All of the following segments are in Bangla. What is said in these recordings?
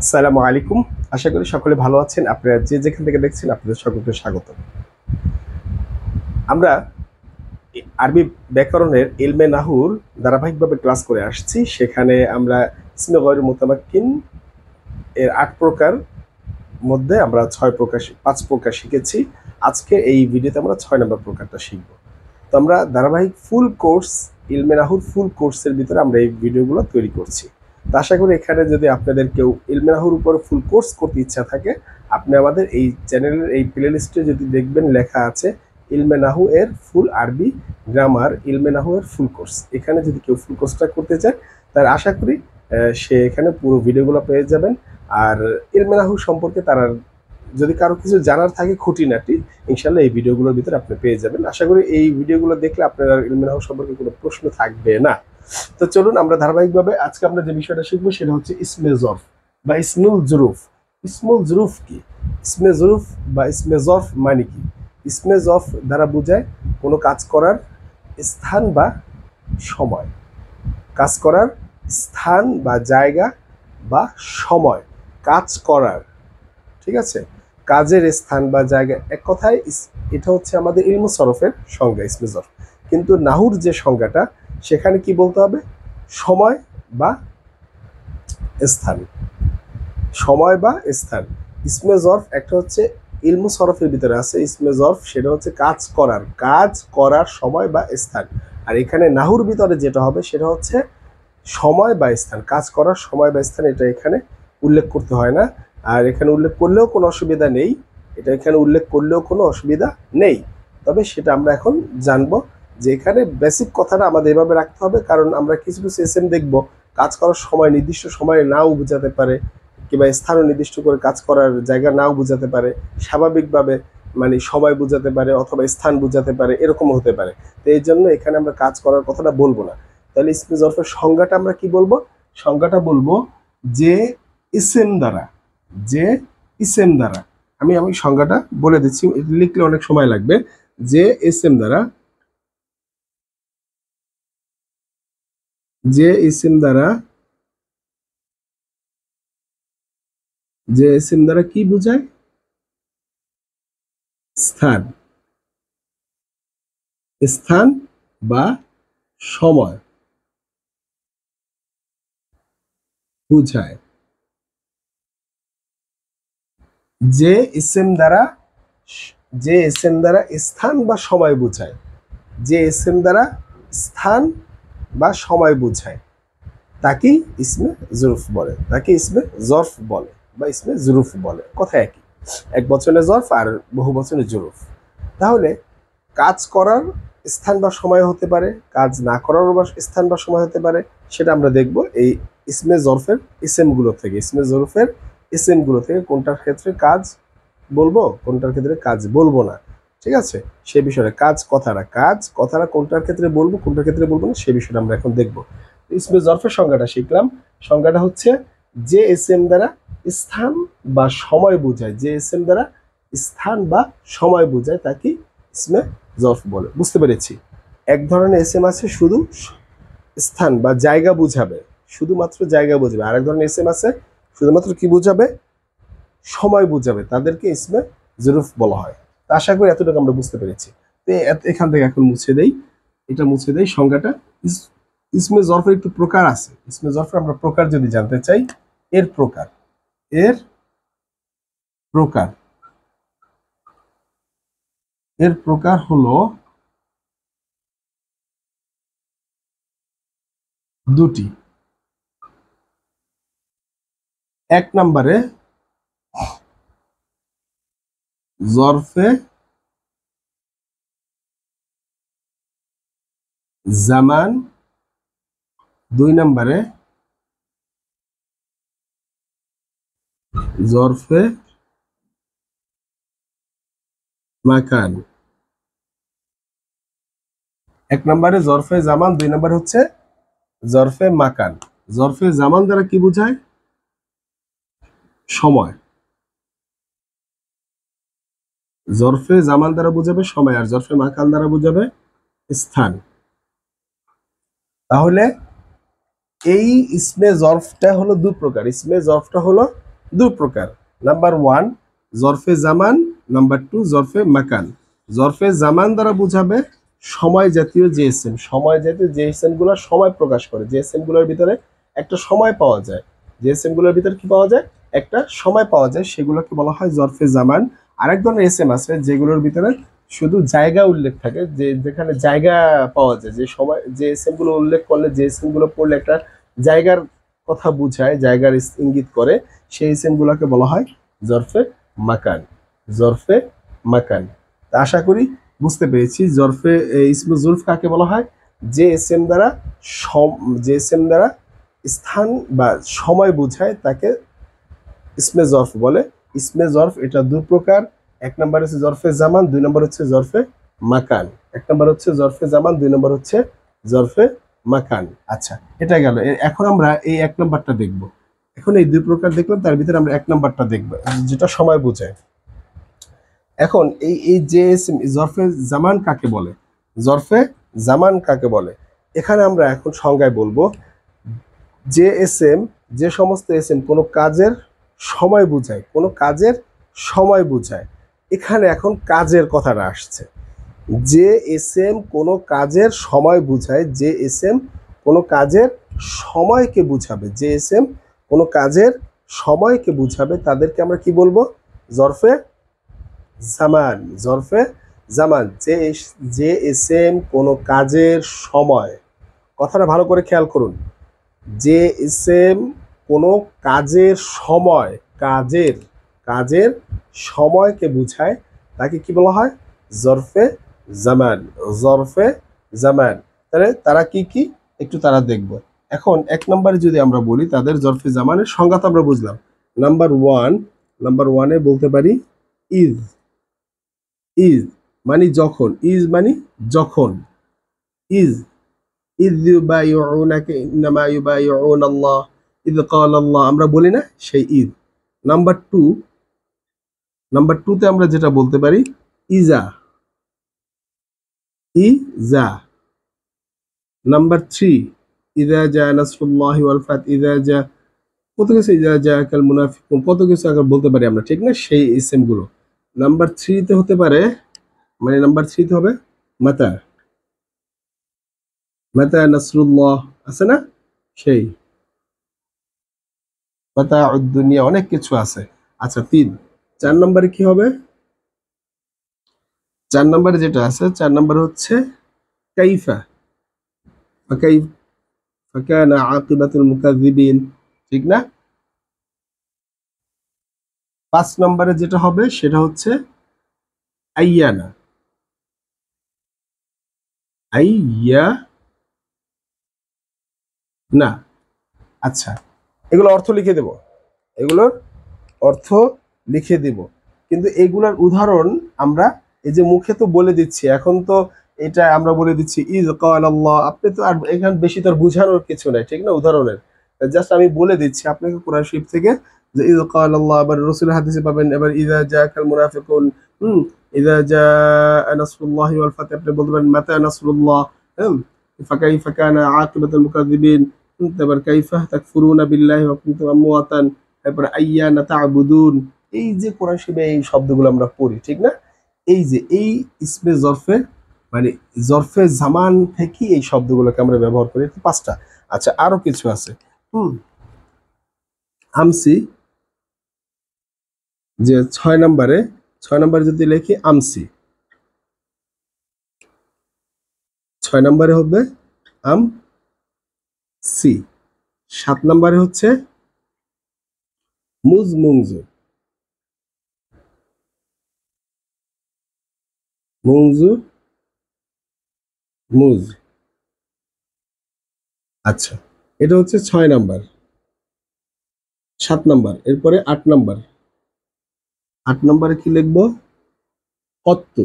আসসালামু আলাইকুম। আশা করি সকলে ভালো আছেন। আপনারা যে যেখান থেকে দেখছেন আপনাদের সকলকে স্বাগত। আমরা আরবি ব্যাকরণের ইলমে নাহুর ধারাবাহিকভাবে ক্লাস করে আসছি। সেখানে আমরা ইসমে গয়র মুতামাক্কিন এর ৮ প্রকার মধ্যে আমরা ৫ প্রকার শিখেছি। আজকে এই ভিডিওতে আমরা ৬ নম্বর প্রকারটা শিখব। তো আমরা ধারাবাহিক ফুল কোর্স ইলমে নাহুর ফুল কোর্সের ভিতরে আমরা এই ভিডিওগুলো তৈরি করছি। তো আশা করি এখানে যদি আপনাদের কেউ ইলমে নাহুর উপর ফুল কোর্স করতে ইচ্ছা থাকে, আপনি আমাদের এই চ্যানেলের এই প্লে লিস্টে যদি দেখবেন লেখা আছে ইলমে নাহু এর ফুল আরবি গ্রামার, ইলমে নাহু এর ফুল কোর্স। এখানে যদি কেউ ফুল কোর্সটা করতে চায় তার আশা করি সে এখানে পুরো ভিডিওগুলো পেয়ে যাবেন। আর ইলমে নাহু সম্পর্কে তার যদি কারো কিছু জানার থাকে খুঁটিনাটি, ইনশাল্লাহ এই ভিডিওগুলোর ভিতরে আপনি পেয়ে যাবেন। আশা করি এই ভিডিওগুলো দেখলে আপনার আর ইলমে নাহু সম্পর্কে কোনো প্রশ্ন থাকবে না। তো চলুন আমরা ধারাবাহিকভাবে আজকে আমরা যে বিষয়টা শিখবো সেটা হচ্ছে ইসমে জরফ বা ইসমুল জুরুফ। ইসমুল জুরুফ কি? ইসমে জুরুফ বা ইসমে জরফ মানে কি? ইসমে জরফ দ্বারা বোঝায় কোনো কাজ করার স্থান বা সময়। কাজ করার স্থান বা জায়গা বা সময়। কাজ করার, ঠিক আছে, কাজের স্থান বা জায়গা, এক কথায় এটা হচ্ছে আমাদের ইলমু সরফের সংজ্ঞা ইসমে জরফ। কিন্তু নাহুর যে সংজ্ঞাটা সেখানে কি বলতে হবে? সময় বা স্থান। সময় বা স্থান। ইসমে জরফ একটা হচ্ছে ইলমু সরফের ভিতরে আছে ইসমে জরফ, সেটা হচ্ছে কাজ করার সময় বা স্থান। আর এখানে নাহুর ভিতরে যেটা হবে সেটা হচ্ছে সময় বা স্থান, কাজ করার সময় বা স্থান। এটা এখানে উল্লেখ করতে হয় না, আর এখানে উল্লেখ করলেও কোনো অসুবিধা নেই। এটা এখানে উল্লেখ করলেও কোনো অসুবিধা নেই। তবে সেটা আমরা এখন জানবো যে এখানে বেসিক কথাটা আমাদের এভাবে রাখতে হবে, কারণ আমরা কিছু কিছু এসএম দেখবো কাজ করার সময় নির্দিষ্ট সময়ে নাও বোঝাতে পারে, কিংবা স্থানও নির্দিষ্ট করে কাজ করার জায়গা নাও বোঝাতে পারে, স্বাভাবিকভাবে মানে সময় বোঝাতে পারে অথবা স্থান বোঝাতে পারে, এরকম হতে পারে। তো এই জন্য এখানে আমরা কাজ করার কথাটা বলবো না। তাহলে ইসমে জরফের সংজ্ঞাটা আমরা কি বলবো? সংজ্ঞাটা বলবো যে ইসেম দ্বারা, যে ইসেম দ্বারা, আমি সংজ্ঞাটা বলে দিচ্ছি, লিখলে অনেক সময় লাগবে। যে ইসেম দ্বারা, যে ইসেম দ্বারা, যে ইসেম দ্বারা কি বোঝায়? স্থান, স্থান বা সময় বোঝায়। যে ইসেম দ্বারা, যে ইসেম দ্বারা স্থান বা সময় বোঝায়, যে ইসেম দ্বারা স্থান বা সময় বোঝায় তাকে ইসমে জরুফ বলে, তাকে ইসমে জরফ বলে বা ইসমে জরুফ বলে, কথা একই। এক বচনে জরফ আর বহু বচনে জরুফ। তাহলে কাজ করার স্থান বা সময় হতে পারে, কাজ না করার স্থান বা সময় হতে পারে, সেটা আমরা দেখব এই ইসমে জরফের ইসেমগুলো থেকে, ইসমে জরফের ইসেমগুলো থেকে কোনটার ক্ষেত্রে কাজ বলবো, কোনটার ক্ষেত্রে কাজ বলবো না। ঠিক আছে, সে বিষয়ে কাজ কথাটা কোনটার ক্ষেত্রে বলবো কোনটার ক্ষেত্রে বলবো না, সে বিষয়টা আমরা এখন দেখবো। ইসমে জরফের সংজ্ঞাটা শিখলাম। সংজ্ঞাটা হচ্ছে যে এসএম দ্বারা স্থান বা সময় বোঝায়, যে এসএম দ্বারা স্থান বা সময় বোঝায় তাকে ইসমে জরফ বলে। বুঝতে পেরেছি? এক ধরনের এসএম আছে শুধু স্থান বা জায়গা বুঝাবে, শুধুমাত্র জায়গা বুঝাবে। আরেক ধরনের এসএম আছে শুধুমাত্র কি বুঝাবে? সময় বুঝাবে, তাদেরকে ইসমে জরুফ বলা হয়। তা আশা করি এতটুকু আমরা বুঝতে পেরেছি। তো এখান থেকে এখন মুছে দেই, এটা মুছে দেই সংজ্ঞাটা। ইসমে জরফের একটু প্রকার আছে। ইসমে জরফের আমরা প্রকার যদি জানতে চাই, এর প্রকার, এর প্রকার, এর প্রকার হলো দুটি। এক নম্বরে জরফে জামান, দুই নম্বরে জরফে মাকান। এক নম্বরে জরফে জামান, দুই নম্বর হচ্ছে জরফে মাকান। জরফে জামান দ্বারা কি বোঝায়? সময়। জরফে জামান দ্বারা বোঝাবে সময়, আর জরফে মাকান দ্বারা বোঝাবে স্থান। তাহলে এই ইসমে জরফটা হলো দু প্রকার। ইসমে জরফটা হলো দুই প্রকার। নাম্বার ওয়ান জরফে জামান, নাম্বার টু জরফে মাকান। জরফে জামান দ্বারা বোঝাবে সময় জাতীয় যে এস এম, সময় জাতীয় যে এস এম গুলো সময় প্রকাশ করে, যে এস এম গুলোর ভিতরে একটা সময় পাওয়া যায়, যে এস এম গুলোর ভিতরে কি পাওয়া যায়, একটা সময় পাওয়া যায়, সেগুলোকে বলা হয় জরফে জামান। আরেক ধরনের এস এম আছে যেগুলোর ভিতরে শুধু জায়গা উল্লেখ থাকে, যে যেখানে জায়গা পাওয়া যায়, যে সময় যে এস এম গুলো উল্লেখ করলে, যে এস এম গুলো পড়লে একটা জায়গার কথা বুঝায়, জায়গার ইঙ্গিত করে, সেই এস এম গুলোকে বলা হয় জরফে মাকান। জরফে মাকান। আশা করি বুঝতে পেরেছি জরফে ইসমে জুলফ কাকে বলা হয়, যে এস এম দ্বারা যে এস এম দ্বারা স্থান বা সময় বোঝায় তাকে ইসমে জরফ বলে। ইসমে জরফ এটা দুই প্রকার, এক নম্বর হচ্ছে জরফে জামান, দুই নম্বর হচ্ছে জরফে মাকান। এক নম্বর হচ্ছে জরফে জামান, দুই নম্বর হচ্ছে জরফে মাকান। আচ্ছা, এটা গেল। এখন আমরা এই এক নম্বরটা দেখব। এখন এই দুই প্রকার দেখলাম, তার ভিতরে আমরা এক নম্বরটা দেখব যেটা সময় বোঝায়। এখন এই এই যে জরফে জামান কাকে বলে, জরফে জামান কাকে বলে, এখানে আমরা এখন সংজ্ঞায় বলবো। যে এস এম, যে সমস্ত এস এম কোনো কাজের সময় বোঝায়, কোনো কাজের সময় বোঝায়, এখানে এখন কাজের কথাটা আসছে। যে এস এম কোনো কাজের সময় বোঝায়, যে এস এম কোনো কাজের সময়কে বুঝাবে, যে এস এম কোনো কাজের সময়কে বুঝাবে, তাদেরকে আমরা কি বলবো, জরফে জামান। জরফে জামান। যে এস এম কোনো কাজের সময়, কথাটা ভালো করে খেয়াল করুন, যে এস এম কোনো কাজের সময়, কাজের কাজের সময়কে বুঝায়, তাকে কি বলা হয়, জরফে জামান। জরফে জামান। তাহলে তারা কি কি একটু তারা দেখব। এখন এক নম্বরে যদি আমরা বলি তাদের জরফে জামানের সংজ্ঞা তো আমরা বুঝলাম। নাম্বার ওয়ান, নাম্বার ওয়ানে বলতে পারি ইজ। ইজ মানে যখন, ইজ মানে যখন। ইজ ইজ ইউবাইউনাকা ইন্নামা ইউবাইউনাল্লাহ ইয ক্বালা আল্লাহ, আমরা বলি না, সেই ইজ। নাম্বার টু, নাম্বার টু তে আমরা যেটা বলতে পারি ইজা। ইজা। নাম্বার থ্রি ইযা জা নাসরুল্লাহি ওয়াল ফাত, ইযা জা, কত কিছু, ইযা জা কাল মুনাফিকুন, কত কিছু আগে বলতে পারি আমরা, ঠিক না, সেই ইসেম গুলো। নাম্বার থ্রিতে হতে পারে, মানে নাম্বার থ্রিতে হবে মাতা। মাতা নাসরুল্লাহ আছে না, সেই মাতা দুনিয়া, অনেক কিছু আছে। আচ্ছা, তিন। চার নম্বরে কি হবে, চার নম্বরে যেটা আছে, চার নম্বরে হচ্ছে কাইফা। ফাকাইফ ফাকানা আকিবাতুল মুকাযযিবিন, ঠিক না। পাঁচ নম্বরে যেটা হবে সেটা হচ্ছে আইয়ানা। আইয়া না। আচ্ছা, এগুলো অর্থ লিখে দেব, এগুলোর অর্থ লিখে দিব, কিন্তু এগুলার উদাহরণ আমরা এই যে মুখে তো বলে দিচ্ছি, এখন তো এটা আমরা বলে দিচ্ছি ইজ ক্বাল আল্লাহ, আপনি তো আর এখানে বেশি তো আর বুঝানোর কিছু নাই, ঠিক না, উদাহরণের। জাস্ট আমি বলে দিচ্ছি আপনাকে কোরআন শরীফ থেকে যে ইজ ক্বাল আল্লাহ, আবার রাসূলের হাদিসে পাবেন, এবার ইযা জাআকাল মুনাফিকুন, ইযা জাআ নাসরুল্লাহি ওয়াল ফাত, আপনি বলবেন মাতা নাসরুল্লাহ, হুম, ফাকাইফা কানা আকিবাতুল মুকাযযিবিন, তারপর কাইফা তাকফুরুনা বিল্লাহি ওয়া কুনতুম আমওয়াতান, তারপরে আইয়ানা তা'বুদুন। এই যে কোরআন শরীফে এই শব্দগুলো আমরা পড়ি, ঠিক না, এই যে এই ইসমে জরফে, মানে জরফে জামান থেকে এই শব্দগুলোকে আমরা ব্যবহার করি, পাঁচটা। আচ্ছা, আরো কিছু আছে। হুম, আমসি, যে ছয় নম্বরে, ছয় নম্বরে যদি লিখি আমসি, ছয় নম্বরে হবে আম সি। সাত নম্বরে হচ্ছে মুজ মুংজু। মুংজু মুজ। আচ্ছা, এটা হচ্ছে ছয় নাম্বার। সাত নাম্বার, এরপরে আট নাম্বার। আট নাম্বারে কি লিখবো, কত্ত।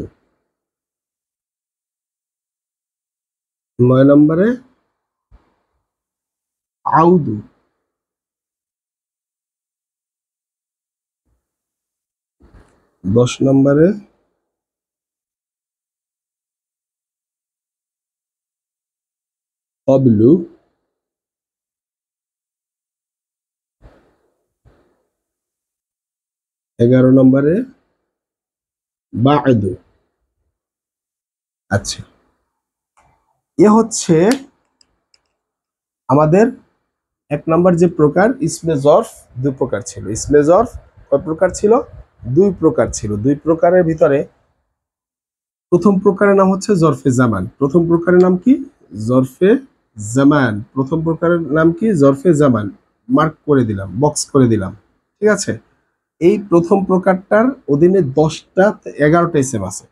নয় নম্বরে আউদু। 10 নম্বরে কবলু। হুম, 11 11 নম্বরে বা'দু। আচ্ছা, এ হচ্ছে আমাদের 1 নম্বর যে প্রকার। ইসমে জরফ 2 প্রকার ছিল। ইসমে জরফ কয় প্রকার ছিল? 2 প্রকার ছিল। 2 প্রকারের ভিতরে প্রথম প্রকারের নাম হচ্ছে জরফে জামান। প্রথম প্রকারের নাম কি? জরফে জামান। প্রথম প্রকারের নাম কি? জরফে জামান। মার্ক করে দিলাম, বক্স করে দিলাম। ঠিক আছে? এই প্রথম প্রকারটার অধীনে 10টা 11টা ইসেম আছে।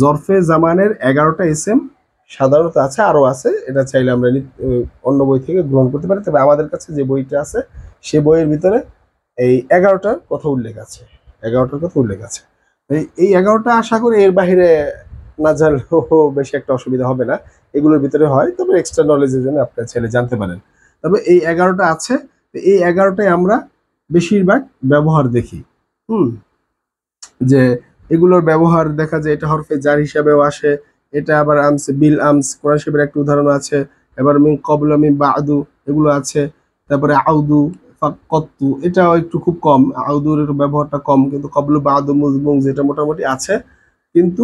জরফে জামানের 11টা ইসেম সাধারণত আছে, আরো আছে। এটা চাইলে আমরা অন্য বই থেকে গ্রহণ করতে পারি, তবে আমাদের কাছে যে বইটা আছে সে বইয়ের ভিতরে এই 11টার কথা উল্লেখ আছে। 11টার কথা উল্লেখ আছে। এই 11টা আশা করি এর বাহিরে না জানলেও বেশি একটা অসুবিধা হবে না। এগুলোর ভিতরে হয়, তবে এক্সট্রা নলেজের জন্য আপনার ছেলে জানতে পারেন। তবে এই 11টা আছে। এই 11টাই আমরা বেশিরভাগ ব্যবহার দেখি। হুম, যে এগুলোর ব্যবহার দেখা যায় এটা হরফে জার হিসাবেও আসে। এটা আবার আমস বিল আমস কোরআন শরীফের একটা উদাহরণ আছে। এবার মিন ক্বাবলা মিন বা'দু এগুলো আছে। তারপরে আউদু ফাক্কাতু, এটাও একটু খুব কম, আউদুর ব্যবহারটা কম, কিন্তু ক্বাবলু বা'দু মুজমুং যেটা মোটামুটি আছে। কিন্তু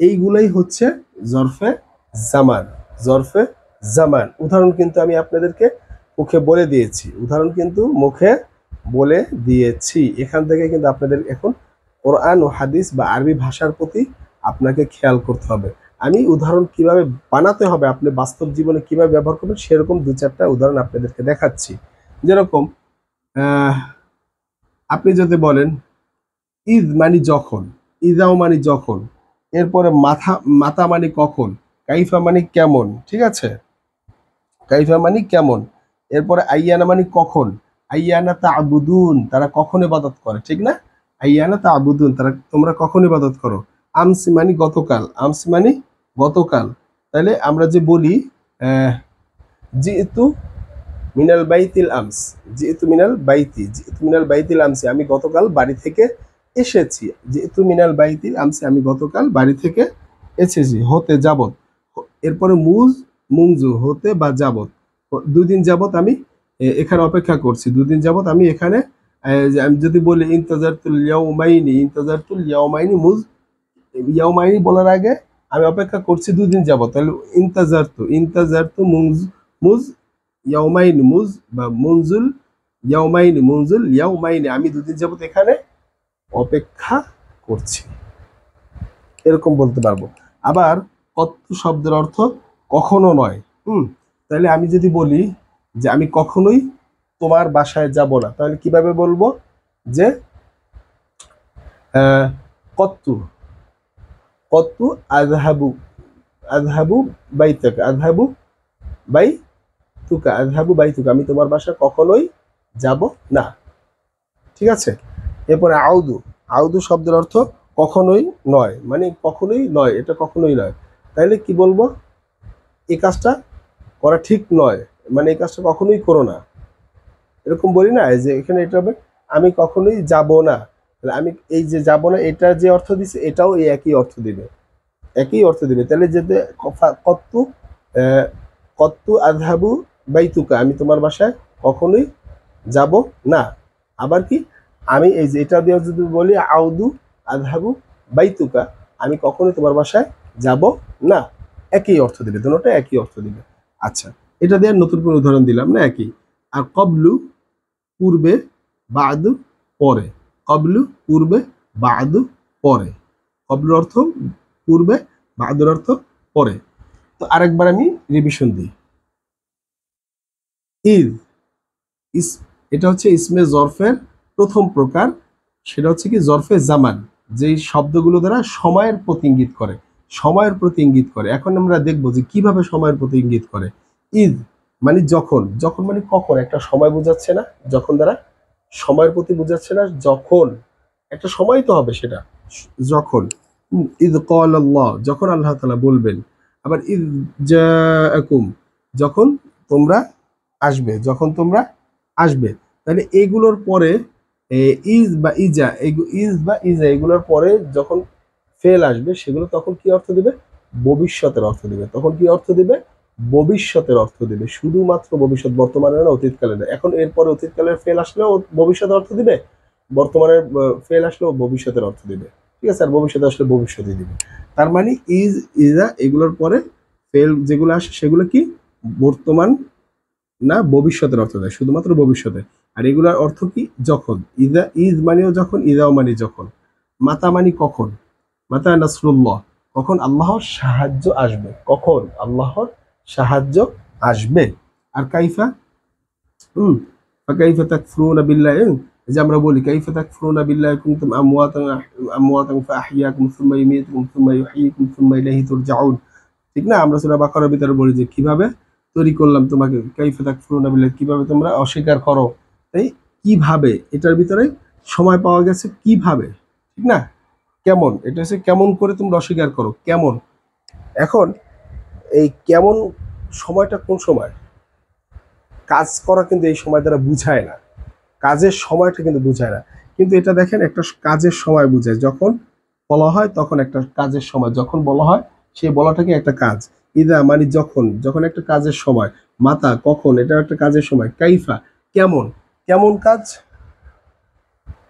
এইগুলাই হচ্ছে জরফে জামান। জরফে জামান উদাহরণ কিন্তু আমি আপনাদেরকে মুখে বলে দিয়েছি। উদাহরণ কিন্তু মুখে বলে দিয়েছি। এখান থেকে কিন্তু আপনাদের এখন কোরআন ও হাদিস বা আরবি ভাষার প্রতি আপনাকে খেয়াল করতে হবে। আমি উদাহরণ কিভাবে বানাতে হবে, আপনি বাস্তব জীবনে কিভাবে ব্যবহার করবেন সেরকম 2-4টা উদাহরণ আপনাদেরকে দেখাচ্ছি। যেরকম আপনি যদি বলেন ইজ মানে যখন, ইজাও মানে যখন, এরপরে মাতা মানে কখন, কাইফা মানে কেমন, ঠিক আছে? কাইফা মানে কেমন, এরপরে আইয়ানা মানে কখন, আইয়ানা তা'বুদুন তারা কখন ইবাদত করে, ঠিক না? আইয়ানা তা'বুদুন তারা তোমরা কখন ইবাদত করো। আমসি মানে গতকাল, আমসি মানে গতকাল। তাহলে আমরা যে বলি জিতু মিনাল বাইতিল আমস, জিতু মিনাল বাইতি, জিতু মিনাল বাইতিল আমসি আমি গতকাল বাড়ি থেকে এসেছি। জিতু মিনাল বাইতিল আমসি আমি গতকাল বাড়ি থেকে এসেছি। হতে যাবত, এরপরে মুংজু হতে বা যাবত, 2 দিন যাবত আমি এখানে অপেক্ষা করছি। 2 দিন যাবত আমি এখানে আমি যদি বলি ইন্তাজারতুল ইয়াউমাইনি, ইন্তাজারতুল ইয়াউমাইনি ইয়াউমাইনি বলার আগে আমি অপেক্ষা করছি 2 দিন যাবত, তাহলে ইন্তাজারতু মুজ ইয়াউমাইনি, মুজ বা মুনজুল ইয়াউমাইনি, মুনজুল ইয়াউমাইনি আমি 2 দিন যাবত এখানে অপেক্ষা করছি, এরকম বলতে পারবো। আবার কত্তু শব্দের অর্থ কখনো নয়। তাহলে আমি যদি বলি যে আমি কখনোই তোমার বাসায় যাব না, তাহলে কিভাবে বলবো? যে কত্তু কত্তু আযহাবু, আযহাবু বাইতাকা, আযহাবু বাইতুকা, আযহাবু বাইতুকা আমি তোমার বাসায় কখনোই যাব না, ঠিক আছে? এরপরে আউদু, আউদু শব্দের অর্থ কখনোই নয়, মানে কখনোই নয়, এটা কখনোই নয়। তাহলে কি বলবো? এই কাজটা করা ঠিক নয়, মানে এই কাজটা কখনোই করো না, এরকম বলি না? যে এখানে এটা হবে আমি কখনোই যাব না। তাহলে আমি এই যে যাব না এটা যে অর্থ দিছে এটাও এই একই অর্থ দিবে, একই অর্থ দিবে। তাহলে যেতে কত্তু কত্তু আযহাবু বাইতুকা আমি তোমার বাসায় কখনোই যাব না। আবার কি আমি এই যে এটা দিয়ে যদি বলি আউদু আযহাবু বাইতুকা আমি কখনোই তোমার বাসায় যাব না, একই অর্থ দিবে, দুটোটা একই অর্থ দিবে। আচ্ছা, এটা দিয়ে নতুন কোনো উদাহরণ দিলাম না, একই। আর কবলু পূর্বে, বাদু পরে, কবলু পূর্বে, বাদু পরে। কবলুর অর্থ পূর্বে, বাদুর অর্থ পরে। তো আরেকবার আমি রিভিশন দিই। ইজ এটা হচ্ছে ইসমে জরফের প্রথম প্রকার, সেটা হচ্ছে কি জরফে জামান, যেই শব্দগুলো দ্বারা সময়ের প্রতি ইঙ্গিত করে, সময়ের প্রতি ইঙ্গিত করে। এখন আমরা দেখবো যে কিভাবে সময়ের প্রতি ইঙ্গিত করে। ইজ মানে যখন, যখন মানে কখন, একটা সময় বোঝাচ্ছে না, যখন দ্বারা সময়ের প্রতি বোঝাচ্ছে না, যখন একটা সময় তো হবে সেটা, যখন। ইদ ক্বাল আল্লাহ যখন আল্লাহ তাআলা বলবেন। আবার ইদ জাআকুম যখন তোমরা আসবে, যখন তোমরা আসবে। তাহলে এগুলোর পরে ইজ বা ইজা, ইজ বা ইজা এগুলোর পরে যখন ফেল আসবে সেগুলো তখন কি অর্থ দিবে? ভবিষ্যতের অর্থ দিবে। তখন কি অর্থ দিবে? ভবিষ্যতের অর্থ দিবে, শুধুমাত্র ভবিষ্যৎ, বর্তমানে না, অতীতকালে না। এখন এরপরে অতীতকালের ফেল আসলেও ভবিষ্যৎ অর্থ দিবে, বর্তমানের ফেল আসলেও ভবিষ্যতের অর্থ দিবে, ঠিক আছে, আর ভবিষ্যতে আসলে ভবিষ্যতে দিবে। তার মানে ইজ, ইজা এগুলোর পরে ফেল যেগুলো আসে সেগুলো কি বর্তমান না ভবিষ্যতের অর্থ দেয়, শুধুমাত্র ভবিষ্যতে। আর এগুলার অর্থ কি যখন, ইজা ইজ মানেও যখন, ইজাও মানে যখন, মাতা মানে কখন, মাতা নাসরুল্লাহ কখন আল্লাহর সাহায্য আসবে, কখন আল্লাহর সাহায্য আসবে। আর কাইফা, হুম, কাইফা তাকফুরুনা বিল্লাহি, যে আমরা বলি কাইফা তাকফুরুনা বিল্লাহি কুনতুম আমওয়াতান ফাআহইয়াকুম সুম্মা ইউমীতুকুম সুম্মা ইউহয়িকুম সুম্মা ইলাইহি তুরজাউন, ঠিক না? আমরা সূরা বাকারার ভিতরে বলি যে কিভাবে তৈরি করলাম তোমাকে, কাইফা তাকফুরুনা বিল্লাহি, কিভাবে তোমরা অস্বীকার করো। তাই কিভাবে, এটার ভিতরে সময় পাওয়া গেছে কিভাবে, ঠিক না? কেমন, এটা হচ্ছে কেমন করে তোমরা অস্বীকার করো, কেমন। এখন এই কেমন সময়টা কোন সময়, কাজ করা কিন্তু এই সময় দ্বারা বুঝায় না, কাজের সময়টা কিন্তু বুঝায় না। কিন্তু এটা দেখেন একটা কাজের সময় বুঝায়, যখন বলা হয় তখন একটা কাজের সময়, যখন বলা হয় সেই বলাটাকে একটা কাজ। ইদা মানে যখন, যখন একটা কাজের সময়, মাতা কখন, এটা একটা কাজের সময়, কাইফা কেমন, কেমন কাজ,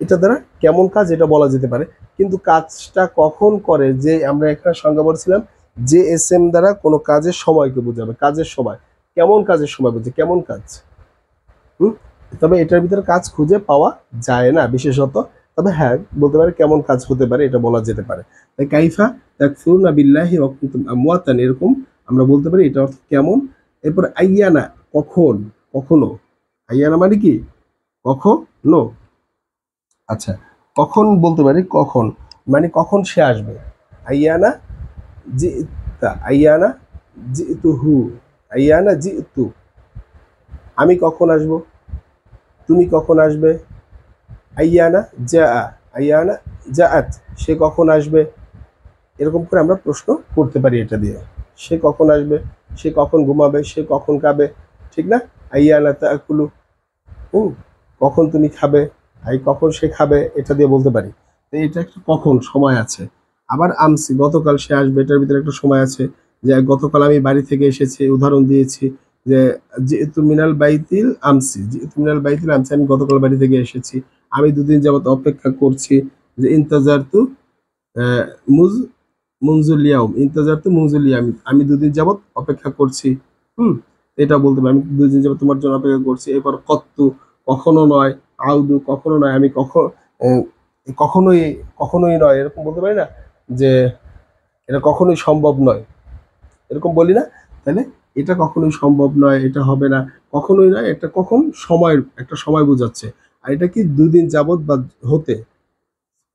এটা দ্বারা কেমন কাজ এটা বলা যেতে পারে। কিন্তু কাজটা কখন করে, যে আমরা একটা সংজ্ঞা বলছিলাম যে এস এম দ্বারা কোনো কাজের সময়কে বোঝাবে, কাজের সময়, কেমন কাজের সময় বুঝে, কেমন কাজ। হুম, তবে এটার ভিতরে কাজ খুঁজে পাওয়া যায় না বিশেষত, তবে হ্যাঁ বলতে পারে কেমন কাজ হতে পারে, এটা বলা যেতে পারে। তাই কাইফা তাকফুরুনা বিল্লাহি ওয়া কুনতুম আমওয়াতান, এরকম আমরা বলতে পারি, এটা অর্থ কেমন। এরপর আইয়ানা কখন, কখনো, আইয়ানা মানে কি কখনো। আচ্ছা, কখন বলতে পারি, কখন মানে কখন সে আসবে, আইয়ানা জিতা, আইয়ানা জিতুহু, আইয়ানা জিতু, আমি কখন আসব, তুমি কখন আসবে, আইয়ানা যা, আইয়ানা জাআত, সে কখন আসবে। এরকম করে আমরা প্রশ্ন করতে পারি এটা দিয়ে, সে কখন আসবে, সে কখন ঘুমাবে, সে কখন খাবে, ঠিক না? আইয়ানা তাকুলু, হুম, কখন তুমি খাবে, আই কখন সে খাবে, এটা দিয়ে বলতে পারি। তো এটা একটা কখন সময় আছে। আবার আমসি গতকাল সে আসবে, এটার ভিতরে একটা সময় আছে, যে গতকাল আমি বাড়ি থেকে এসেছি, উদাহরণ দিয়েছি যে যেহেতু মিনাল বাইতিল আমসি, যেহেতু মিনাল বাইতিল আমসি, আমি গতকাল বাড়ি থেকে এসেছি। আমি দুদিন যাবত অপেক্ষা করছি, যে ইন্তাজার তু মুজ মুনজুল ইয়াউম, ইন্তাজার তু মুনজুল ইয়াম, আমি দুদিন যাবত অপেক্ষা করছি। হুম, এটা বলতে পারি, আমি দুদিন যাবত তোমার জন্য অপেক্ষা করছি। এরপর কত্তু কখনো নয়, আউদু কখনো নয়, আমি কখনোই, কখনোই নয়, এরকম বলতে পারি না যে এটা কখনোই সম্ভব নয়, এরকম বলি না? তাহলে এটা কখনোই সম্ভব নয়, এটা হবে না, কখনোই নয়, এটা কখন সময়ের একটা সময় বোঝাচ্ছে। আর এটা কি দুদিন যাবত বা হতে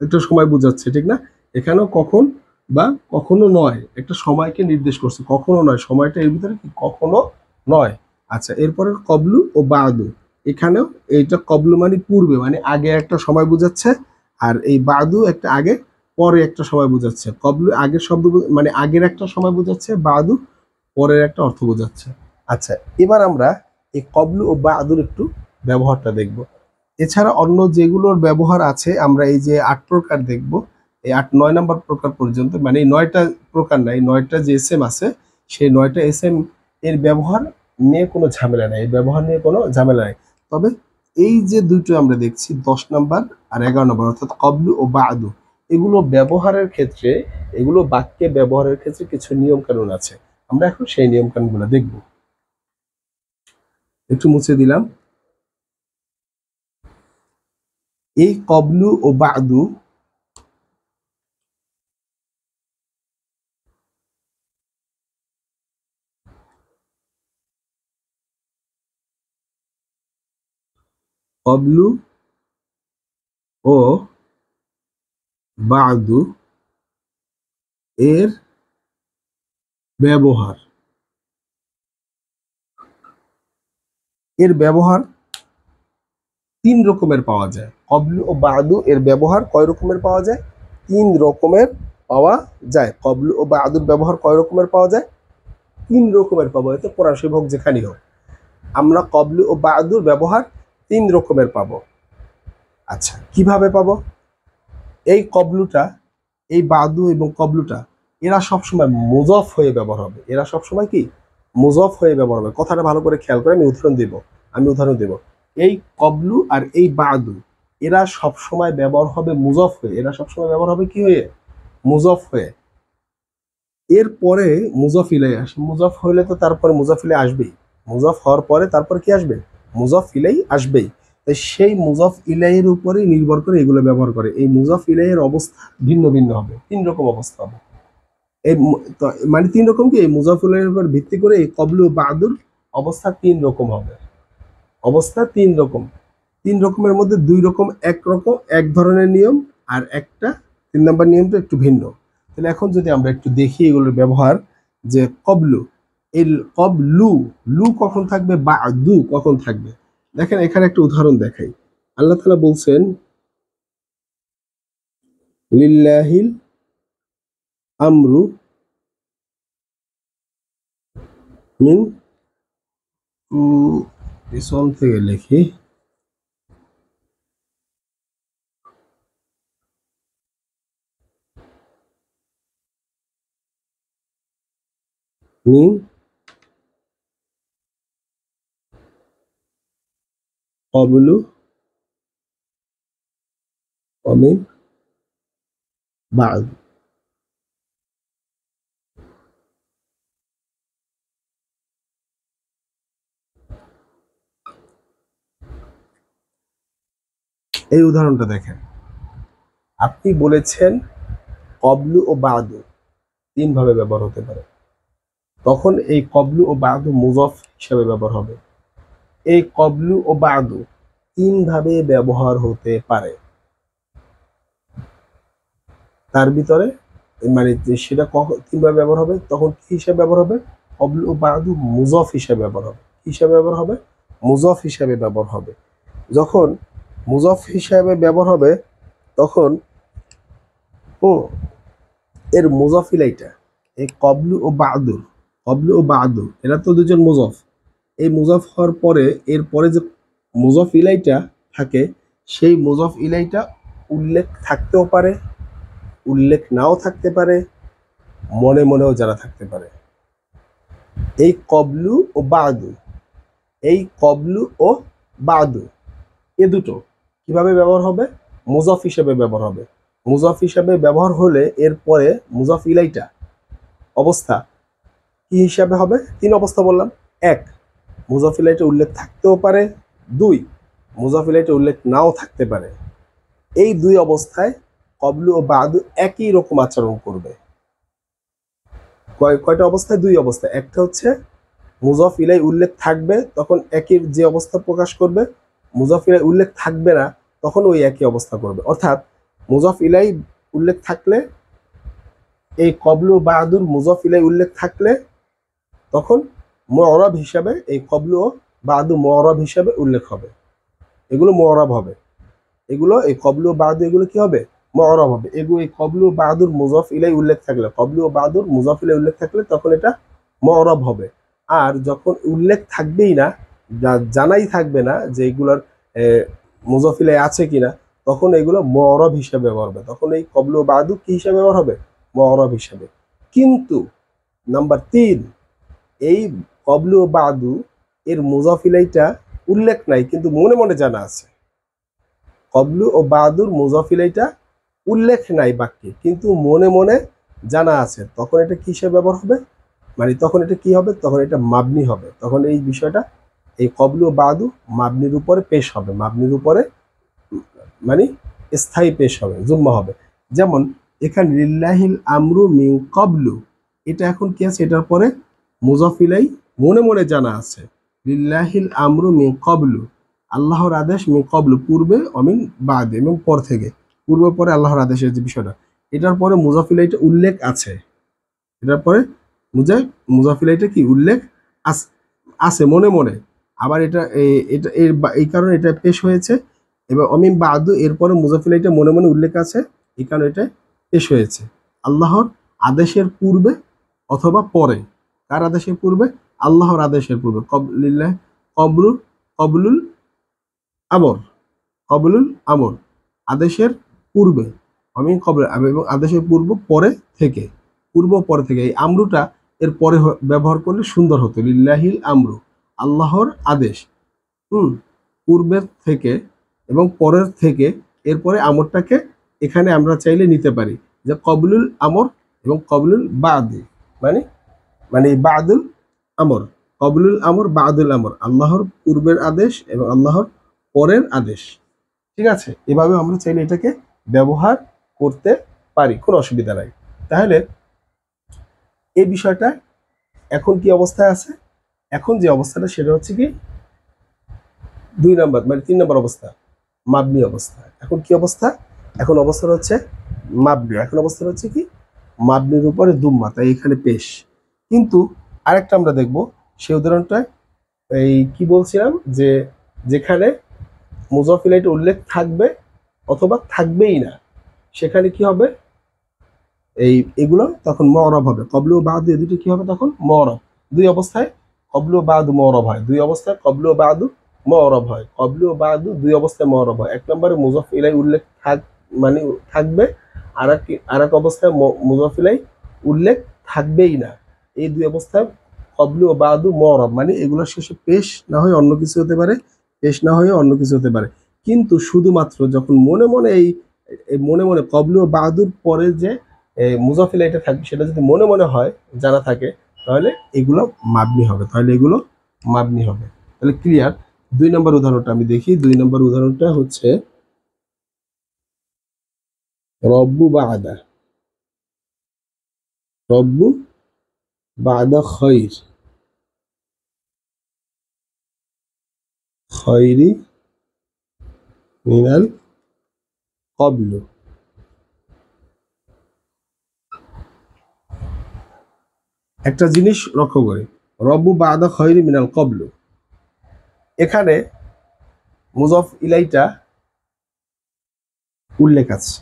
একটা সময় বোঝাচ্ছে, ঠিক না? এখানেও কখন বা কখনো নয় একটা সময়কে নির্দেশ করছে, কখনো নয় সময়টা এর ভিতরে কি কখনো নয়। আচ্ছা, এরপরে কবলু ও বাদু, এখানেও এইটা কবলু মানে পূর্বে, মানে আগে একটা সময় বোঝাচ্ছে, আর এই বাদু একটা আগে পরে একটা সময় বোঝাচ্ছে। কবলু আগের শব্দ মানে আগের একটা সময় বোঝাচ্ছে, বাদু পরের একটা অর্থ বোঝাচ্ছে। আচ্ছা, এবার আমরা এই কবলু ও বাদুর একটু ব্যবহারটা দেখব। এছাড়া অন্য যেগুলোর ব্যবহার আছে আমরা এই যে ৮ প্রকার দেখব, এই ৮-৯ নাম্বার প্রকার পর্যন্ত, মানে এই ৯টা প্রকার নাই, ৯টা যে এস এম আছে সেই ৯টা এস এম এর ব্যবহার নিয়ে কোনো ঝামেলা নাই, ব্যবহার নিয়ে কোনো ঝামেলা নাই। তবে এই যে দুটো আমরা দেখছি ১০ নাম্বার আর ১১ নাম্বার, অর্থাৎ কবলু ও বাদু, এগুলো ব্যবহারের ক্ষেত্রে, এগুলো বাক্যে ব্যবহারের ক্ষেত্রে কিছু নিয়ম কানুন আছে, আমরা এখন সেই নিয়ম কানুনগুলো দেখব। একটু মুছে দিলাম। এই কবলু ও বাদু, কবলু ও বাদু এর ব্যবহার, এর ব্যবহার ৩ রকমের পাওয়া যায়। কবলু ও বাদু এর ব্যবহার কয় রকমের পাওয়া যায়? ৩ রকমের পাওয়া যায়। কবলু ও বাদুর ব্যবহার কয় রকমের পাওয়া যায়? ৩ রকমের পাবো, এতে ফরাসি হোক যেখানেই হোক, আমরা কবলু ও বাদুর ব্যবহার ৩ রকমের পাবো। আচ্ছা, কিভাবে পাবো? এই কবলুটা, এই বাদু এবং কবলুটা, এরা সবসময় মুজফ হয়ে ব্যবহার হবে, এরা সবসময় কি মুজফ হয়ে ব্যবহার হবে। কথাটা ভালো করে খেয়াল করে আমি উদাহরণ দেব, এই কবলু আর এই বাদু, এরা সবসময় ব্যবহার হবে মুজফ হয়ে, এরা সবসময় ব্যবহার হবে কি হয়ে, মুজফ হয়ে। এরপরে মুজফ ইলাই আসে, মুজফ হইলে তো তারপরে মুজফ ইলাই আসবেই, মুজফ হওয়ার পরে তারপর কি আসবে, মুজফ ইলাই আসবেই। তাই সেই মুজফ ইলাইয়ের উপরেই নির্ভর করে এগুলো ব্যবহার করে। এই মুজফ ইলাইয়ের অবস্থা ভিন্ন ভিন্ন হবে, তিন রকম অবস্থা হবে। মানে তিন রকম কি, এই মুজফ ইলাইয়ের উপর ভিত্তি করে এই কবলু বাদুর অবস্থা তিন রকম হবে, অবস্থা তিন রকম। তিন রকমের মধ্যে দুই রকম এক ধরনের নিয়ম, আর একটা 3 নম্বর নিয়মটা একটু ভিন্ন। তাহলে এখন যদি আমরা একটু দেখি এগুলোর ব্যবহার, যে কবলু, এই কবলু, লু কখন থাকবে, বা দু কখন থাকবে। দেখেন এখানে একটা উদাহরণ দেখাই। আল্লাহ তাআলা বলছেন লিল্লাহিল আমরু মিন, পিছন থেকে লিখি, মিন কবলু অমিন বাদ। এই উদাহরণটা দেখেন, আপনি বলেছেন কবলু ও বাদু তিন ভাবে ব্যবহার হতে পারে, তখন এই কবলু ও বাদু মুজফ হিসাবে ব্যবহার হবে। এই কবলু ও বাদু তিন ভাবে ব্যবহার হতে পারে, তার ভিতরে মানে সেটা তিনভাবে ব্যবহার হবে, তখন কি হিসাবে ব্যবহার হবে, কবলু ও বাদু মুজফ হিসাবে ব্যবহার হবে। কি হিসাবে ব্যবহার হবে, মুজফ হিসাবে ব্যবহার হবে। যখন মুজফ হিসাবে ব্যবহার হবে তখন এর মুজফ ইলাইটা, এই কবলু ও বাদুর, কবলু ও বাদু এরা তো দুজন মুজফ। এই মুজফ হওয়ার পরে এরপরে যে মুজফ ইলাইটা থাকে, সেই মুজফ ইলাইটা উল্লেখ থাকতেও পারে, উল্লেখ নাও থাকতে পারে, মনে মনেও যারা থাকতে পারে। এই কবলু ও বাদু, এই কবলু ও বাদু এ দুটো কিভাবে ব্যবহার হবে, মুজফ হিসেবে ব্যবহার হবে। মুজফ হিসেবে ব্যবহার হলে এরপরে মুজফ ইলাইটা অবস্থা কি হিসাবে হবে, তিন অবস্থা বললাম। এক, মুজফ ইলাইটা উল্লেখ থাকতেও পারে। দুই, মুজফ ইলাইটা উল্লেখ নাও থাকতে পারে। এই দুই অবস্থায় কবলু ও বাদু একই রকম আচরণ করবে। কয়টা অবস্থায়, দুই অবস্থায়। একটা হচ্ছে মুজফ ইলাই উল্লেখ থাকবে, তখন একই যে অবস্থা প্রকাশ করবে। মুজফ ইলাই উল্লেখ থাকবে না, তখন ওই একই অবস্থা করবে। অর্থাৎ মুজফ ইলাই উল্লেখ থাকলে, এই কবলু বাদুর মুজফ ইলাই উল্লেখ থাকলে তখন মুঅরাব হিসাবে এই কবলু ও বাদু মুঅরাব হিসাবে উল্লেখ হবে, এগুলো মুঅরাব হবে। এগুলো এই কবলু ও বাদু এগুলো কি হবে, মুঅরাব হবে। এগুলো এই কবলু ও বাদুর মুজফ ইলাই উল্লেখ থাকলে, কবলু ও বাদুর মুজফ ইলাই উল্লেখ থাকলে তখন এটা মুঅরাব হবে। আর যখন উল্লেখ থাকবেই না, জানাই থাকবে না যে এগুলোর মুজফ ইলাই আছে কিনা, তখন এগুলো মুঅরাব হিসাবে ব্যবহার হবে। তখন এই কবলু ও বাদু কি হিসাবে ব্যবহার হবে, মুঅরাব হিসাবে। কিন্তু নাম্বার 3, এই কবলু ও বাদু এর মুজফ ইলাইটা উল্লেখ নাই কিন্তু মনে মনে জানা আছে। কবলু ও বাদুর মুজফ ইলাইটা উল্লেখ নাই বাক্যে কিন্তু মনে মনে জানা আছে, তখন এটা কি হিসেবে ব্যবহার হবে, মানে তখন এটা কি হবে, তখন এটা মাবনি হবে। তখন এই বিষয়টা, এই কবলু ও বাদু মাবনির উপরে পেশ হবে, মাবনির উপরে মানে স্থায়ী পেশ হবে, জুম্মা হবে। যেমন এখানে লিল্লাহিল আমরু মিন কবলু, এটা এখন কি আছে, এটার পরে মুজফ ইলাই মনে মনে জানা আছে। লিল্লাহিল আমরু মিন কবলু, আল্লাহর আদেশ, মিন কবলু পূর্বে, অমিন বাদে এবং পর থেকে, পূর্বে পরে আল্লাহর আদেশের যে বিষয়টা, এটার পরে মুজফ ইলাইটা উল্লেখ আছে। এটার পরে মুজফ ইলাইটা কি উল্লেখ আছে মনে মনে। আবার এটা এটা এই কারণে এটা পেশ হয়েছে। এবার অমিন বাদু এরপরে মুজফ ইলাইটা মনে মনে উল্লেখ আছে, এই কারণে এটা পেশ হয়েছে আল্লাহর আদেশের পূর্বে অথবা পরে। কার আদেশের পূর্বে, আল্লাহর আদেশের পূর্বে। কবলুল আমর, কবলুল আমর আদেশের পূর্বে, আমি কবল এবং আদেশের পূর্ব পরে থেকে, পূর্ব পরে থেকে। এই আমরুটা এর পরে ব্যবহার করলে সুন্দর হতো, লিল্লাহিল আমরু আল্লাহর আদেশ, পূর্বের থেকে এবং পরের থেকে এরপরে আমরটাকে এখানে আমরা চাইলে নিতে পারি যে কবলুল আমর এবং কবলুল বাদি, মানে মানে বাদুল আমর, কবলুল আমর বাদুল আমর, আল্লাহর পূর্বের আদেশ এবং আল্লাহর পরের আদেশ। ঠিক আছে, এভাবে আমরা চাইলে এটাকে ব্যবহার করতে পারি, কোনো অসুবিধা নাই। তাহলে এই বিষয়টা এখন কি অবস্থায় আছে? এখন যে অবস্থাটা সেটা হচ্ছে কি 2 নম্বর মানে 3 নম্বর অবস্থা, মাবনি অবস্থা। এখন কি অবস্থা? এখন অবস্থাটা হচ্ছে মাবনি। এখন অবস্থাটা হচ্ছে কি মাবনির উপরে দুম্মা, তাই এখানে পেশ। কিন্তু আরেকটা আমরা দেখব, সেই উদাহরণটা এই কি বলছিলাম যে যেখানে মুজাফ ইলাইহির উল্লেখ থাকবে অথবা থাকবেই না, সেখানে কি হবে? এগুলো তখন মরব হবে। কবলু ও বাদু এই দুটো কি হবে তখন? মরব। দুই অবস্থায় কবলু ও বাদু মরব হয়, দুই অবস্থায় কবলু ও বাদু মরব হয়। কবলু ও বাদু দুই অবস্থায় মরব হয়। এক নম্বরে মুজাফ ইলাইহি উল্লেখ মানে থাকবে, আর এক অবস্থায় মুজাফ ইলাইহি উল্লেখ থাকবেই না। এই দুই অবস্থায় কবলু ও বাদু মরব, মানে এগুলোর শেষে পেশ না হয়ে অন্য কিছু হতে পারে, পেশ না হয়ে অন্য কিছু হতে পারে। কিন্তু শুধুমাত্র যখন মনে মনে মনে মনে কবলু ও বাদুর পরে যে মুজাফ ইলাইহিটা থাকবে সেটা যদি মনে মনে হয়, জানা থাকে, তাহলে এগুলো মাবনি হবে, তাহলে এগুলো মাবনি হবে। তাহলে ক্লিয়ার? 2 নম্বর উদাহরণটা আমি দেখি। 2 নম্বর উদাহরণটা হচ্ছে রব্বু বাদা, রব্বু বাদা খৈর, খৈরি মিনাল কবলু। একটা জিনিস লক্ষ্য করি, রব্বু বাদা খৈরি মিনাল কবলু, এখানে মুজাফ ইলাইটা উল্লেখ আছে,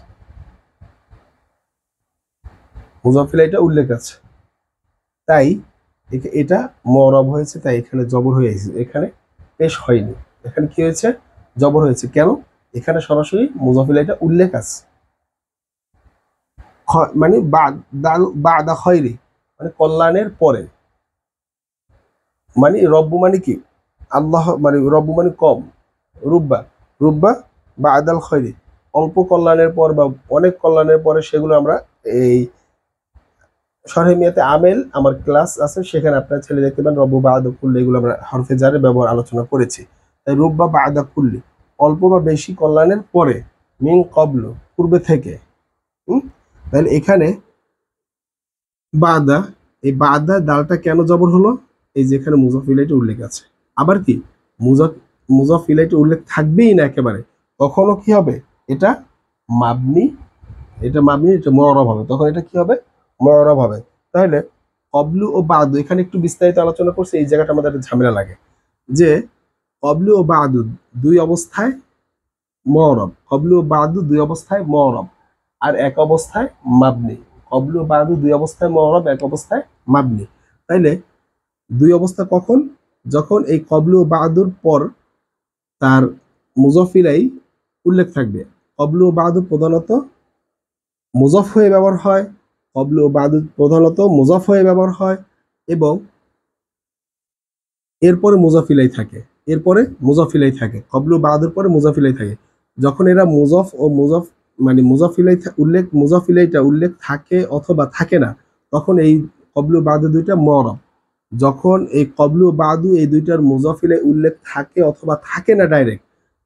মুজাফ ইলাইটা উল্লেখ আছে, তাই এটা মরব হয়েছে, তাই এখানে জবর হয়েছে, এখানে পেশ হয়নি। এখানে কি হয়েছে? জবর হয়েছে। কেন? এখানে সরাসরি মুজাফ ইলাইটা উল্লেখ আছে, মানে বাদা খয়রি মানে কল্যাণের পরে, মানে রব্বু মানে কি আল্লাহ, মানে রব্বু মানে কম, রুব্বা, রুব্বা বা আদাল খয়রি অল্প কল্যাণের পর বা অনেক কল্যাণের পরে, সেগুলো আমরা এই শরহিমিয়াতে আমেল আমার ক্লাস আছে, সেখানে আপনার ছেলে দেখতে পান রব্বু বা আদা কুল্লি, এগুলো আমরা হরফে জারের ব্যবহার আলোচনা করেছি। তাই রুব্বা বা আদা কুল্লি অল্প বা বেশি কল্যাণের পরে, মিন কবলু পূর্বে থেকে। তাহলে এখানে বাদা, এই বাদা দালটা কেন জবর হলো? এই যে এখানে মুজাফ ইলাইহি উল্লেখ আছে। আবার কি মুজাফ ইলাইহি উল্লেখ থাকবেই না একেবারে, তখনও কি হবে? এটা মাবনি, এটা মাবনি, এটা মুআরাব হবে, তখন এটা কি হবে? মুআরাব হবে। তাহলে কবলু ও বাদু, এখানে একটু বিস্তারিত আলোচনা করছে, এই জায়গাটা আমাদের একটা ঝামেলা লাগে যে কবলু ও বাদু দুই অবস্থায় মুআরাব, কবলু ও বাদু দুই অবস্থায় মুআরাব আর এক অবস্থায় মাবনি। কবলু বাদু দুই অবস্থায় মুআরাব, এক অবস্থায় মাবনি। তাইলে দুই অবস্থা কখন? যখন এই কবলু বাদুর পর তার মুজাফ ইলাইহি উল্লেখ থাকবে। কবলু বাদু প্রধানত মুজাফ হয়ে ব্যবহার হয়, কবলু বাদু প্রধানত মুজাফ হয়ে ব্যবহার হয়, এবং এরপরে মুজাফ ইলাইহি থাকে, এরপরে মুজাফ ইলাইহি থাকে, কবলু বাদুর পরে মুজাফ ইলাইহি থাকে। যখন এরা মুজাফ ও মুজাফ মানে মুজাফ ইলাইহি উল্লেখ, মুজাফ ইলাইহিটা উল্লেখ থাকে অথবা থাকে না, তখন এই কবলু বাদু দুইটা মুআরাব। যখন এই কবলু বাদু এই দুইটার মুজাফ ইলাইহি উল্লেখ থাকে অথবা থাকে না ডাইরেক্ট,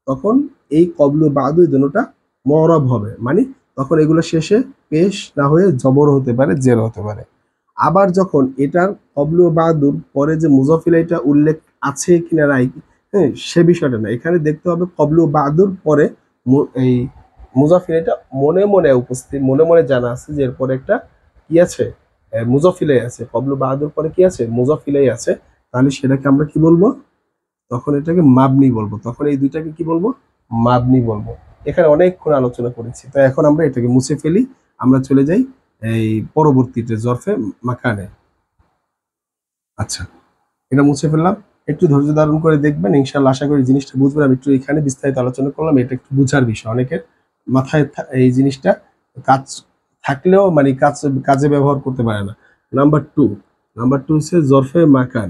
তখন এই কবলু বাদু এই দুটোটা মুআরাব হবে, মানে তখন এগুলো শেষে পেশ না হয়ে জবর হতে পারে, জের হতে পারে। আবার যখন এটার কবলু বাদুর পরে যে মুজাফ ইলাইহিটা উল্লেখ আছে কিনা নাই, হ্যাঁ, সে বিষয়টা না, এখানে দেখতে হবে কবলু বাদুর পরে এই মুজাফ ইলাইহিটা মনে মনে উপস্থিত, মনে মনে জানা আছে যে এরপরে একটা কি আছে, মুজাফ ইলাইহি আছে, কবলু বাদুর পরে কি আছে? মুজাফ ইলাইহি আছে। তাহলে সেটাকে আমরা কি বলবো? তখন এটাকে মাবনি বলবো, তখন এই দুইটাকে কি বলবো? মাবনি বলবো। এখানে অনেকক্ষণ আলোচনা করেছি, তো এখন আমরা এটাকে মুছে ফেলি, আমরা চলে যাই এই পরবর্তীতে জরফে মাকানে। আচ্ছা, এটা মুছে ফেললাম। একটু ধৈর্য ধারণ করে দেখবেন, ইনশাল্লাহ আশা করি জিনিসটা বুঝবেন। আমি একটু এখানে বিস্তারিত আলোচনা করলাম, এটা একটু বুঝার বিষয়, অনেকের মাথায় এই জিনিসটা কাজ থাকলেও মানে কাজে ব্যবহার করতে পারে না। নাম্বার টু হচ্ছে জরফে মাকান।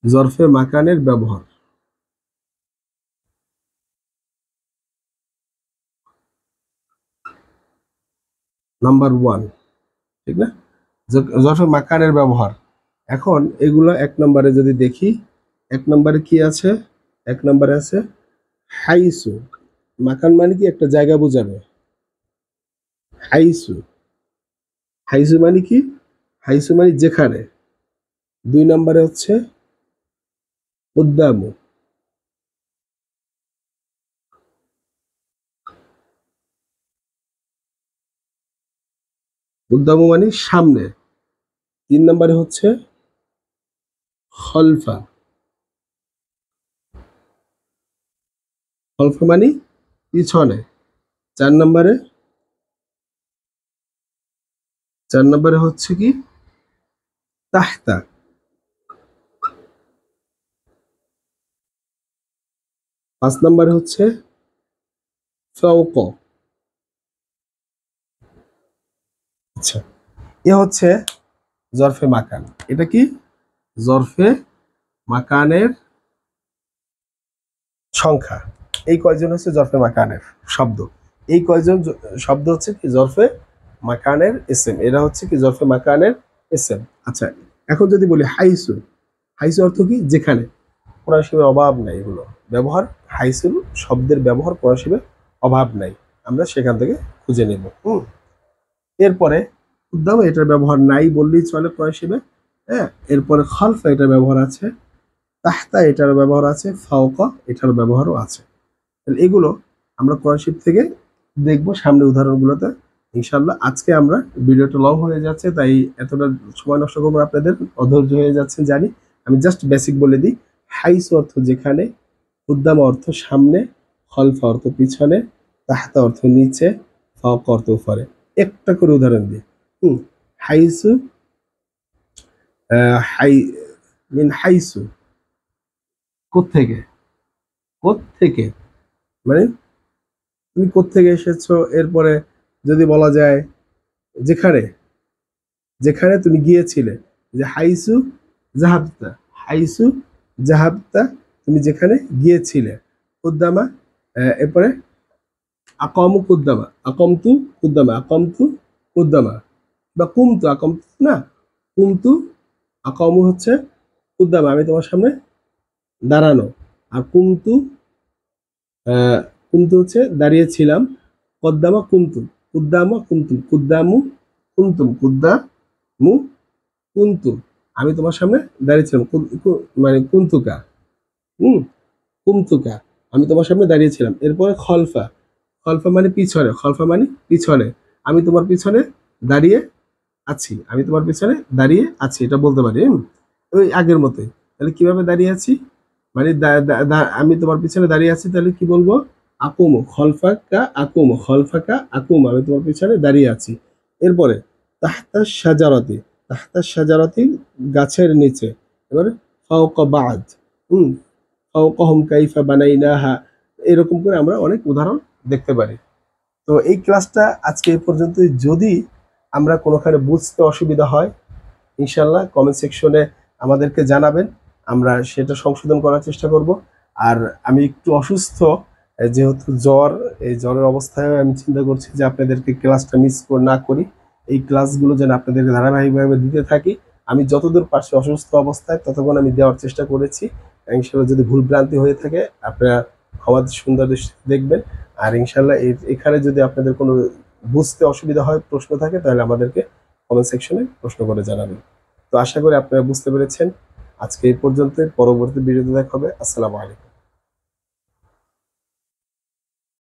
জরফে মাকানের ব্যবহার। নাম্বার 1, ঠিক না? জরফে মাকানের ব্যবহার। এখন এগুলো 1 নম্বরে যদি দেখি, 1 নম্বরে কি আছে? 1 নম্বরে আছে হাইসু। মাকান মানে কি? একটা জায়গা বোঝাবে। হাইসু, হাইসু মানে কি? হাইসু মানে যেখানে। 2 নম্বরে হচ্ছে উদ্দামু, উদ্দামু মানে সামনে। 3 নম্বরে হচ্ছে খলফা, খলফা মানে পিছনে। 4 নম্বরে, 4 নম্বরে হচ্ছে কি? তাহতা। 5 নম্বরে হচ্ছে ফৌক। আচ্ছা, এ হচ্ছে জরফে মাকান। এটা কি? জরফে মাকানের সংখ্যা। এই কয়জন হচ্ছে জরফে মাকানের শব্দ। এই কয়জন শব্দ হচ্ছে কি? জরফে মাকানের ইসম। এরা হচ্ছে কি? জরফে মাকানের ইসম। আচ্ছা, এখন যদি বলি হাইসু, হাইসু অর্থ কি? যেখানে। কোরআন শরীফের অভাব নাই এগুলো ব্যবহার। হাইসুর শব্দের ব্যবহার কোরআন শরীফের অভাব নাই, আমরা সেখান থেকে খুঁজে নেব। এরপরে উদ্দাম, এটার ব্যবহার নাই বললেই চলে কোরআন শরীফে। হ্যাঁ, এরপরে খলফা, এটার ব্যবহার আছে। তাহতা, এটার ব্যবহার আছে। ফাওকা, এটার ব্যবহারও আছে। তাহলে এগুলো আমরা কোরআন শরীফ থেকে দেখব সামনে উদাহরণগুলোতে ইনশাআল্লাহ। আজকে আমরা, ভিডিওটা লং হয়ে যাচ্ছে তাই এতটা সময় নষ্ট করবো, আপনাদের অধৈর্য হয়ে যাচ্ছে জানি। আমি জাস্ট বেসিক বলে দিই। হাইস অর্থ যেখানে, উদ্দাম অর্থ সামনে, খলফা অর্থ পিছনে, তাহতা অর্থ নিচে, ফাওকা অর্থ উপরে। একটা করে উদাহরণ দিই। হাইসু, হাই মিন হাইসু, কোত্থেকে? কোত্থেকে মানে তুমি কোত্থেকে এসেছো। এরপরে যদি বলা যায় যেখানে, যেখানে তুমি গিয়েছিলে, যে হাইসু জাহাবতা, হাইসু জাহাবতা, তুমি যেখানে গিয়েছিলে। কুদ্দামা, এরপরে আকামু কুদ্দামা, আকামতু কুদ্দামা, আকামতু কুদ্দামা, বা কুমতু, আকামতু না, কুমতু আকামু হচ্ছে কুদ্দামা, আমি তোমার সামনে দাঁড়ানো। আর কুমতু, কুমতু হচ্ছে দাঁড়িয়েছিলাম। কদ্দামা কুমতুম, কুদ্দামা কুমতুম, কুদ্দামু কুমতুম, কুদ্দামু কুন্তুম, আমি তোমার সামনে দাঁড়িয়েছিলাম। মানে কুন্তুকা, কুমতুকা, আমি তোমার সামনে দাঁড়িয়েছিলাম। এরপরে খলফা, খলফা মানে পিছনে, খলফা মানে পিছনে, আমি তোমার পিছনে দাঁড়িয়ে আছি, আমি তোমার পিছনে দাঁড়িয়ে আছি, এটা বলতে পারি। ওই আগের মতোই। তাহলে কিভাবে দাঁড়িয়ে আছি? মানে আমি তোমার পিছনে দাঁড়িয়ে আছি, তাহলে কি বলবো? আকুম, খলফাকা আকুম, খলফাকা আকুম, আমি তোমার পিছনে দাঁড়িয়ে আছি। এরপরে তাহতা সাজারতি, তাহতা সাজারতি গাছের নিচে। এবারে ফাওকা বাদ, ফাওকাহুম কাইফা বানাইনাহা, এরকম করে আমরা অনেক উদাহরণ দেখতে পারি। তো এই ক্লাসটা আজকে এই পর্যন্তই। যদি আমরা কোনোখানে বুঝতে অসুবিধা হয়, ইনশাল্লাহ কমেন্ট সেকশনে আমাদেরকে জানাবেন, আমরা সেটা সংশোধন করার চেষ্টা করব। আর আমি একটু অসুস্থ, যেহেতু জ্বর, এই জ্বরের অবস্থায় আমি চিন্তা করছি যে আপনাদেরকে ক্লাসটা মিস না করি। এই ক্লাসগুলো যেন আপনাদেরকে ধারাবাহিকভাবে দিতে থাকি। আমি যতদূর পারছি অসুস্থ অবস্থায় ততক্ষণ আমি দেওয়ার চেষ্টা করেছি। ইনশাল্লাহ যদি ভুলভ্রান্তি হয়ে থাকে আপনারা ক্ষমা সুন্দর দৃষ্টিতে দেখবেন। আর ইনশাল্লাহ এখানে যদি আপনাদের কোনো বুঝতে অসুবিধা হয়, প্রশ্ন থাকে, তাহলে আমাদেরকে কমেন্ট সেকশনে প্রশ্ন করে জানাবেন। তো আশা করি আপনারা বুঝতে পেরেছেন। আজকে এই পর্যন্ত, পরবর্তী ভিডিওতে দেখা হবে। আসসালামু আলাইকুম।